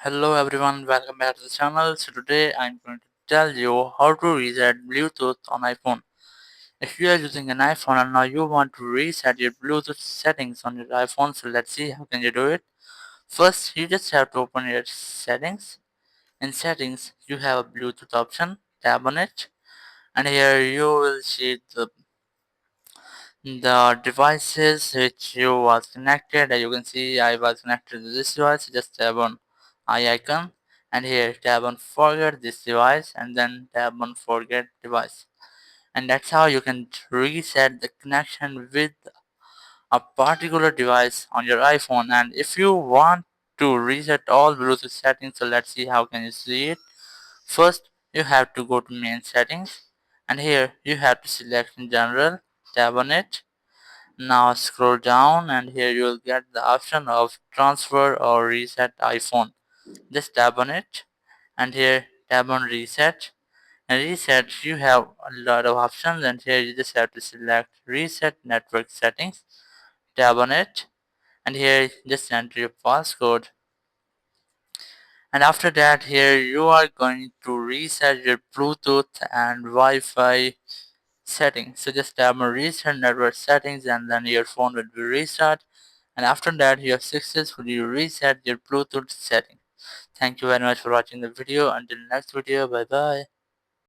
Hello everyone, welcome back to the channel. So today I'm going to tell you how to reset Bluetooth on iPhone. If you are using an iPhone and now you want to reset your Bluetooth settings on your iPhone, so let's see how can you do it. First, you just have to open your settings. In settings, you have a Bluetooth option. Tap on it, and here you will see the devices which you was connected. As you can see, I was connected to this device. Just tap on I icon, and here tap on forget this device, and then tap on forget device, and that's how you can reset the connection with a particular device on your iPhone. And if you want to reset all Bluetooth settings, so let's see how can you see it. First, you have to go to main settings, and here you have to select in general. Tap on it. Now scroll down, and here you will get the option of transfer or reset iPhone. Just tap on it, and here tap on reset. And reset, you have a lot of options, and here you just have to select reset network settings. Tap on it, and here just enter your passcode. And after that, here you are going to reset your Bluetooth and Wi-Fi settings. So just tap on reset network settings, and then your phone will be reset. And after that, you have successfully reset your Bluetooth setting. Thank you very much for watching the video. Until next video, bye bye.